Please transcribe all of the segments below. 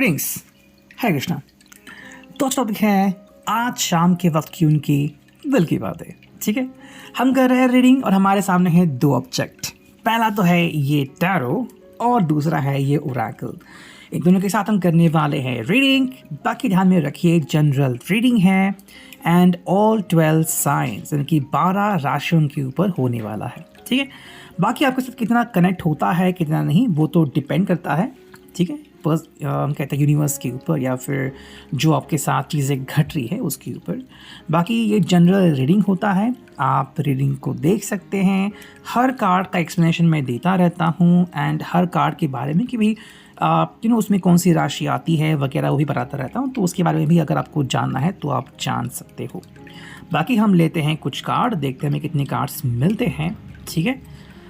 Greetings. हरे कृष्णा। तो आज topic है आज शाम के वक्त की उनकी दिल की बातें। ठीक है, हम कर रहे हैं रीडिंग और हमारे सामने है दो ऑब्जेक्ट। पहला तो है ये टैरो और दूसरा है ये ओरेकल। इन दोनों के साथ हम करने वाले हैं रीडिंग। बाकी ध्यान में रखिए जनरल रीडिंग है एंड ऑल 12 साइंस यानी कि 12 राशियों के ऊपर होने वाला है। ठीक है, बाकी आपके साथ कितना कनेक्ट होता है कितना नहीं वो तो डिपेंड करता है। ठीक है, हम कहते हैं यूनिवर्स के ऊपर या फिर जो आपके साथ चीज़ें घट रही है उसके ऊपर। बाकी ये जनरल रीडिंग होता है, आप रीडिंग को देख सकते हैं। हर कार्ड का एक्सप्लेनेशन मैं देता रहता हूँ एंड हर कार्ड के बारे में कि भाई उसमें कौन सी राशि आती है वगैरह वो भी बताता रहता हूँ, तो उसके बारे में भी अगर आपको जानना है तो आप जान सकते हो। बाकी हम लेते हैं कुछ कार्ड, देखते हैं हमें कितने कार्ड्स मिलते हैं। ठीक है,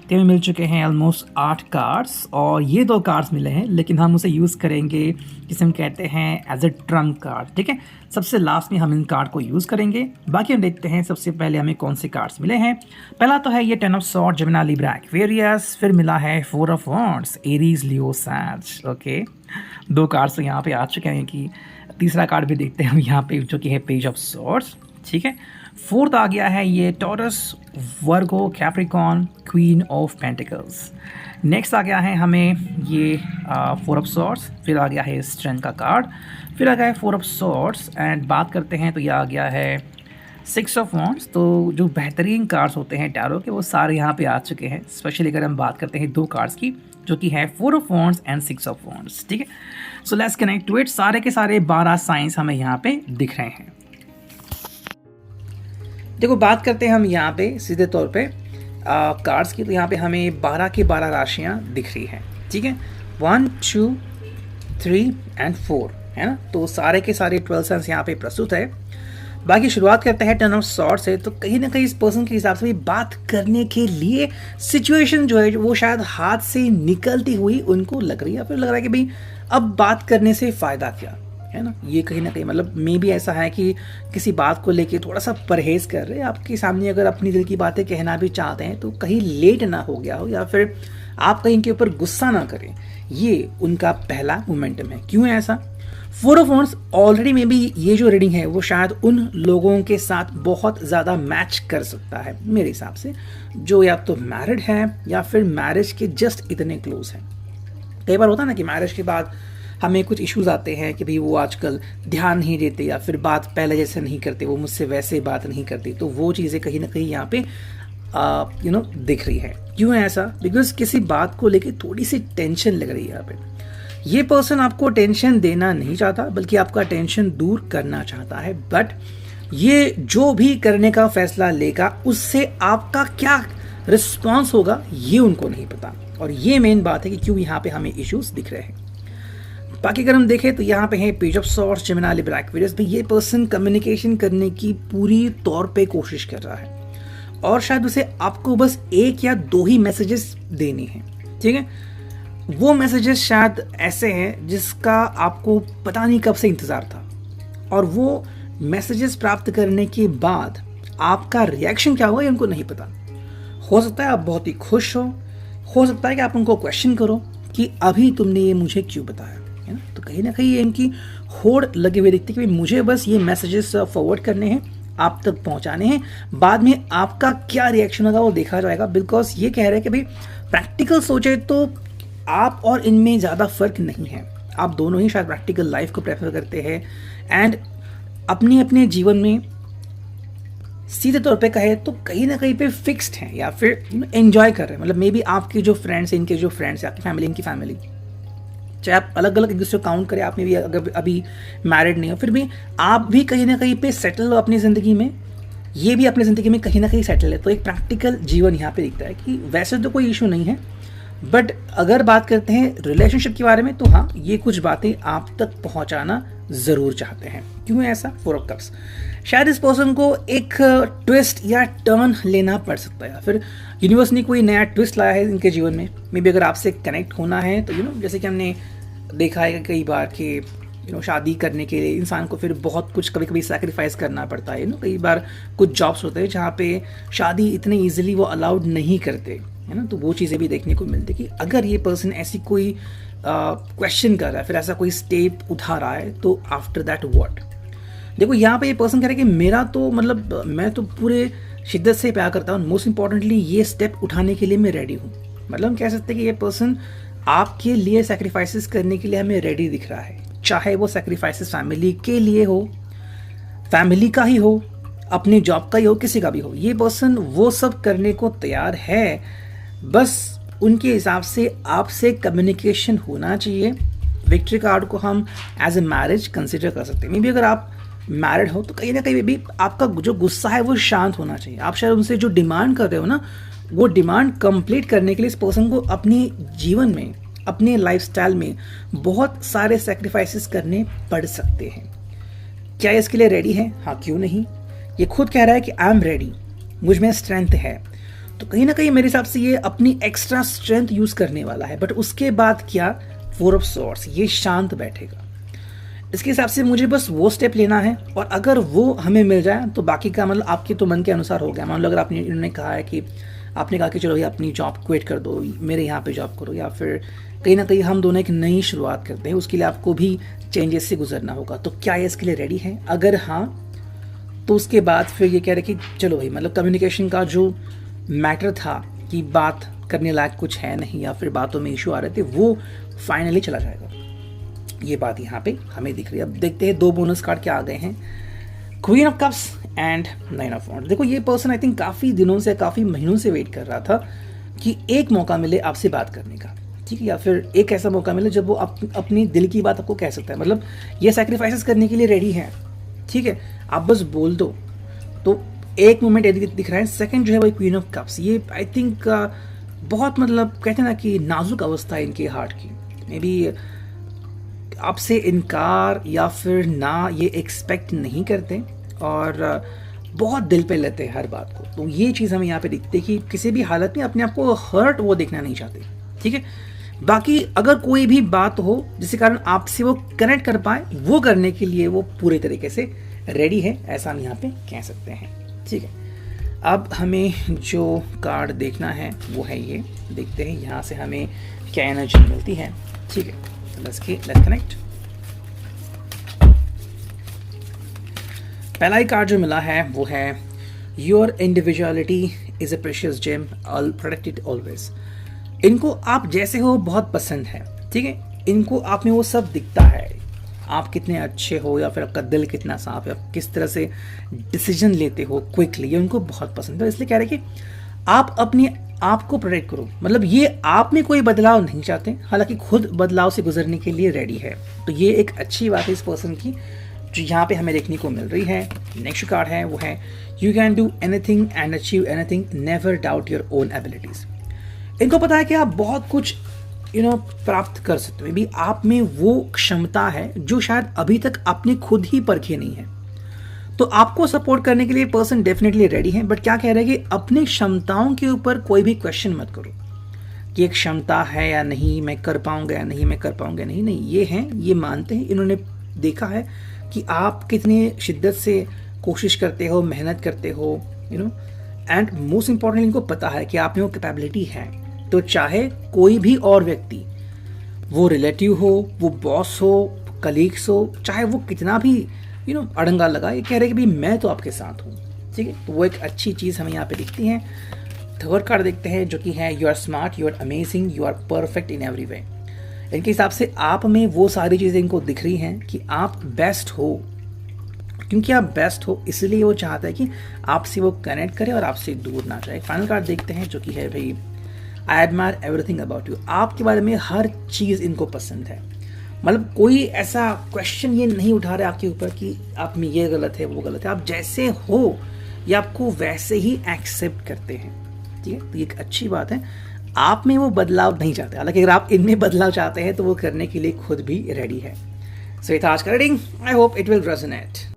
तो हमें मिल चुके हैं ऑलमोस्ट 8 कार्ड्स और ये 2 कार्ड्स मिले हैं लेकिन हम उसे यूज़ करेंगे जिसे हम कहते हैं एज ए ट्रम्प कार्ड। ठीक है, सबसे लास्ट में हम इन कार्ड को यूज़ करेंगे। बाकी हम देखते हैं सबसे पहले हमें कौन से कार्ड्स मिले हैं। पहला तो है ये 10 of sword, Gemini, Libra, Aquarius. फिर मिला है 4 ऑफ वॉन्ड्स, एरीज, लियो, सैज। ओके, 2 कार्ड्स तो यहाँ पे आ चुके हैं कि तीसरा कार्ड भी देखते हैं हम यहाँ पे जो कि है पेज ऑफ सॉर्ड्स। ठीक है, 4th आ गया है ये Taurus, Virgo, Capricorn, queen of pentacles. Next आ गया है हमें ये 4 ऑफ सॉर्ड्स। फिर आ गया है स्ट्रेंथ का कार्ड। फिर आ गया है 4 ऑफ सॉर्ड्स एंड बात करते हैं तो ये आ गया है 6 ऑफ वॉन्ड्स। तो जो बेहतरीन कार्ड्स होते हैं टैरो के वो सारे यहाँ पे आ चुके हैं। स्पेशली अगर हम बात करते हैं 2 कार्ड्स की जो कि है 4 of wands and 6 of wands. ठीक है, so let's connect to it. सारे के सारे 12 साइंस हमें यहाँ पे दिख रहे हैं। देखो, बात करते हैं हम यहाँ पे सीधे तौर पे कार्ड्स की, तो यहाँ पे हमें 12 की 12 राशियाँ दिख रही हैं। ठीक है, 1, 2, 3 एंड 4 है ना, तो सारे के सारे 12 साइंस यहाँ पे प्रस्तुत है। बाकी शुरुआत करते हैं 10 ऑफ सॉर्ड से। तो कहीं ना कहीं इस पर्सन के हिसाब से भी बात करने के लिए सिचुएशन जो है वो शायद हाथ से निकलती हुई उनको लग रही है, फिर लग रहा है कि भाई अब बात करने से फ़ायदा क्या है ना। ये कहीं ना कहीं मतलब मे भी ऐसा है कि किसी बात को लेके थोड़ा सा परहेज कर रहे हैं। आपके सामने अगर अपनी दिल की बातें कहना भी चाहते हैं तो कहीं लेट ना हो गया हो या फिर आप कहीं के ऊपर गुस्सा ना करें, ये उनका पहला मोमेंटम है। क्यों है ऐसा? 4 of wands already may be ये जो रीडिंग है वो शायद उन लोगों के साथ बहुत ज़्यादा मैच कर सकता है मेरे हिसाब से, जो या तो मैरिड है या फिर मैरिज के जस्ट इतने क्लोज हैं। कई बार होता है ना कि मैरिज के बाद हमें कुछ इश्यूज आते हैं कि भाई वो आजकल ध्यान नहीं देते या फिर बात पहले जैसे नहीं करते, वो मुझसे वैसे बात नहीं करती। तो वो चीज़ें कहीं ना कहीं यहाँ पे दिख रही है। क्यों है ऐसा? बिकॉज किसी बात को लेके थोड़ी सी टेंशन लग रही है यहाँ पे। ये पर्सन आपको टेंशन देना नहीं चाहता बल्कि आपका टेंशन दूर करना चाहता है, बट ये जो भी करने का फैसला लेगा उससे आपका क्या रिस्पॉन्स होगा ये उनको नहीं पता। और ये मेन बात है कि क्यों यहाँ पे हमें इश्यूज दिख रहे हैं। बाकी अगर हम देखें तो यहाँ पे है page of swords, Gemini, Libra, Aquarius. भाई ये पर्सन कम्युनिकेशन करने की पूरी तौर पे कोशिश कर रहा है और शायद उसे आपको बस 1 या 2 ही मैसेजेस देने हैं। ठीक है, वो मैसेजेस शायद ऐसे हैं जिसका आपको पता नहीं कब से इंतज़ार था और वो मैसेजेस प्राप्त करने के बाद आपका रिएक्शन क्या होगा ये उनको नहीं पता। हो सकता है आप बहुत ही खुश हो सकता है कि आप उनको क्वेश्चन करो कि अभी तुमने ये मुझे क्यों बताया, है ना। तो कहीं ना कहीं ये इनकी होड़ लगे हुए दिखती है कि मुझे बस ये मैसेजेस फॉरवर्ड करने हैं, आप तक पहुंचाने हैं, बाद में आपका क्या रिएक्शन होगा वो देखा जाएगा। बिकॉज ये कह रहे हैं कि भाई प्रैक्टिकल सोचे तो आप और इनमें ज़्यादा फर्क नहीं है। आप दोनों ही शायद प्रैक्टिकल लाइफ को प्रेफर करते हैं एंड अपने अपने जीवन में सीधे तौर पे कहे तो कहीं ना कहीं पे फिक्स्ड हैं या फिर एंजॉय कर रहे हैं। मतलब मे बी आपके जो फ्रेंड्स हैं, इनके जो फ्रेंड्स हैं, आपकी फैमिली, इनकी फैमिली, चाहे आप अलग अलग एक दूसरे को काउंट करें, आप में भी अगर अभी मैरिड नहीं हो फिर भी आप भी कहीं ना कहीं पे सेटल हो अपनी ज़िंदगी में, ये भी अपनी ज़िंदगी में कहीं ना कहीं सेटल है। तो एक प्रैक्टिकल जीवन यहाँ पे दिखता है कि वैसे तो कोई इशू नहीं है, बट अगर बात करते हैं रिलेशनशिप के बारे में तो हाँ, ये कुछ बातें आप तक पहुँचाना ज़रूर चाहते हैं। क्यों है ऐसा? 4 ऑफ कप्स। शायद इस पर्सन को एक ट्विस्ट या टर्न लेना पड़ सकता है या फिर यूनिवर्स ने कोई नया ट्विस्ट लाया है इनके जीवन में। मे बी अगर आपसे कनेक्ट होना है तो जैसे कि हमने देखा है कई बार कि शादी करने के लिए इंसान को फिर बहुत कुछ कभी कभी सैक्रिफाइस करना पड़ता है। कई बार कुछ जॉब्स होते हैं जहाँ पे शादी इतने ईजिली वो अलाउड नहीं करते है ना। तो वो चीज़ें भी देखने को मिलती कि अगर ये पर्सन ऐसी कोई क्वेश्चन कर रहा है, फिर ऐसा कोई स्टेप उठा रहा है, तो आफ्टर दैट व्हाट। देखो यहाँ पे ये पर्सन कह रहा है कि मेरा तो मतलब मैं तो पूरे शिद्दत से प्यार करता हूँ, मोस्ट इंपॉर्टेंटली ये स्टेप उठाने के लिए मैं रेडी हूँ। मतलब हम कह सकते हैं कि ये पर्सन आपके लिए सेक्रीफाइसेस करने के लिए हमें रेडी दिख रहा है, चाहे वो सेक्रीफाइसेस फैमिली के लिए हो, फैमिली का ही हो, अपनी जॉब का ही हो, किसी का भी हो, ये पर्सन वो सब करने को तैयार है। बस उनके हिसाब से आपसे कम्युनिकेशन होना चाहिए। विक्ट्री कार्ड को हम एज ए मैरिज कंसिडर कर सकते हैं। मे बी अगर आप मैरिड हो तो कहीं ना कहीं भी आपका जो गुस्सा है वो शांत होना चाहिए। आप शायद उनसे जो डिमांड कर रहे हो ना, वो डिमांड कंप्लीट करने के लिए इस पर्सन को अपने जीवन में, अपने लाइफस्टाइल में बहुत सारे सेक्रीफाइसेस करने पड़ सकते हैं। क्या ये इसके लिए रेडी है? हाँ, क्यों नहीं। ये खुद कह रहा है कि आई एम रेडी, मुझ में स्ट्रेंथ है। तो कहीं ना कहीं मेरे हिसाब से ये अपनी एक्स्ट्रा स्ट्रेंथ यूज करने वाला है। बट उसके बाद क्या? 4 ऑफ स्वॉर्ड्स, ये शांत बैठेगा। इसके हिसाब से मुझे बस वो स्टेप लेना है, और अगर वो हमें मिल जाए तो बाकी का मतलब आपके तो मन के अनुसार हो गया। मान लो अगर आपने इन्होंने कहा है कि आपने कहा कि चलो भैया अपनी जॉब क्विट कर दो, मेरे यहाँ पे जॉब करो, या फिर कहीं ना कहीं हम दोनों एक नई शुरुआत करते हैं, उसके लिए आपको भी चेंजेस से गुजरना होगा। तो क्या ये इसके लिए रेडी है? अगर हाँ, तो उसके बाद फिर ये कह रहे कि चलो भाई, मतलब कम्युनिकेशन का जो मैटर था कि बात करने लायक कुछ है नहीं, या फिर बातों में इशू आ रहे थे, वो फाइनली चला जाएगा। ये बात यहाँ पे हमें दिख रही है। अब देखते हैं 2 बोनस कार्ड क्या आ गए हैं, queen of cups and 9 of wands. देखो ये पर्सन आई थिंक काफ़ी दिनों से, काफ़ी महीनों से वेट कर रहा था कि एक मौका मिले आपसे बात करने का, ठीक है, या फिर एक ऐसा मौका मिले जब वो अपनी दिल की बात आपको कह सकता है। मतलब ये सैक्रिफाइसेस करने के लिए रेडी है, ठीक है, आप बस बोल दो। तो एक मोमेंट दिख रहा है। सेकंड जो है वो क्वीन ऑफ कप्स, ये आई थिंक बहुत मतलब कहते हैं ना कि नाजुक अवस्था है इनके हार्ट की। मे बी आपसे इनकार या फिर ना ये एक्सपेक्ट नहीं करते, और बहुत दिल पे लेते हैं हर बात को। तो ये चीज़ हमें यहाँ पे दिखती है कि किसी भी हालत में अपने आप को हर्ट वो देखना नहीं चाहते, ठीक है। बाकी अगर कोई भी बात हो जिसके कारण आपसे वो कनेक्ट कर पाए, वो करने के लिए वो पूरे तरीके से रेडी है, ऐसा हम यहाँ पे कह सकते हैं, ठीक है। अब हमें जो कार्ड देखना है वो है ये, देखते हैं यहाँ से हमें क्या एनर्जी मिलती है, ठीक है। Let's connect. पहला ही कार्ड जो मिला है वो है your individuality is a precious gem, I protect it always. इनको आप जैसे हो बहुत पसंद है, ठीक है। इनको आप में वो सब दिखता है, आप कितने अच्छे हो, या फिर आपका दिल कितना साफ है, आप किस तरह से डिसीजन लेते हो क्विकली, ये उनको बहुत पसंद है। इसलिए कह रहे कि आप अपने आप को प्रोटेक्ट करो। मतलब ये आप में कोई बदलाव नहीं चाहते, हालांकि खुद बदलाव से गुजरने के लिए रेडी है। तो ये एक अच्छी बात है इस पर्सन की, जो यहाँ पे हमें देखने को मिल रही है। नेक्स्ट कार्ड है वो है you can do anything and achieve anything, never doubt your own abilities. इनको पता है कि आप बहुत कुछ प्राप्त कर सकते हो। भी आप में वो क्षमता है जो शायद अभी तक आपने खुद ही परखी नहीं है। तो आपको सपोर्ट करने के लिए पर्सन डेफिनेटली रेडी है। बट क्या कह रहे हैं कि अपनी क्षमताओं के ऊपर कोई भी क्वेश्चन मत करो कि एक क्षमता है या नहीं, मैं कर पाऊंगा या नहीं, मैं कर पाऊंगा नहीं। नहीं, ये हैं, ये मानते हैं, इन्होंने देखा है कि आप कितनी शिद्दत से कोशिश करते हो, मेहनत करते हो, एंड मोस्ट इंपॉर्टेंटली इनको पता है कि आप में वो कैपेबिलिटी है। तो चाहे कोई भी और व्यक्ति, वो रिलेटिव हो, वो बॉस हो, कलीग्स हो, चाहे वो कितना भी अड़ंगा लगा, ये कह रहे कि भाई मैं तो आपके साथ हूँ, ठीक है। तो वो एक अच्छी चीज़ हमें यहाँ पे दिखती है। थर्ड कार्ड देखते हैं जो कि है you are smart, you are amazing, you are perfect in every way. इनके हिसाब से आप में वो सारी चीज़ें इनको दिख रही हैं कि आप बेस्ट हो। क्योंकि आप बेस्ट हो इसलिए वो चाहता है कि आपसे वो कनेक्ट करे और आपसे दूर ना जाए। फाइनल कार्ड देखते हैं जो कि है भाई I admire everything about you. आपके बारे में हर चीज़ इनको पसंद है। मतलब कोई ऐसा क्वेश्चन ये नहीं उठा रहे आपके ऊपर कि आप में ये गलत है, वो गलत है। आप जैसे हो ये आपको वैसे ही एक्सेप्ट करते हैं, ठीक है। तो ये एक अच्छी बात है, आप में वो बदलाव नहीं चाहते। हालांकि अगर आप इनमें बदलाव चाहते हैं तो वो करने के लिए खुद भी रेडी है। सो ये था आज का reading. I hope it will resonate.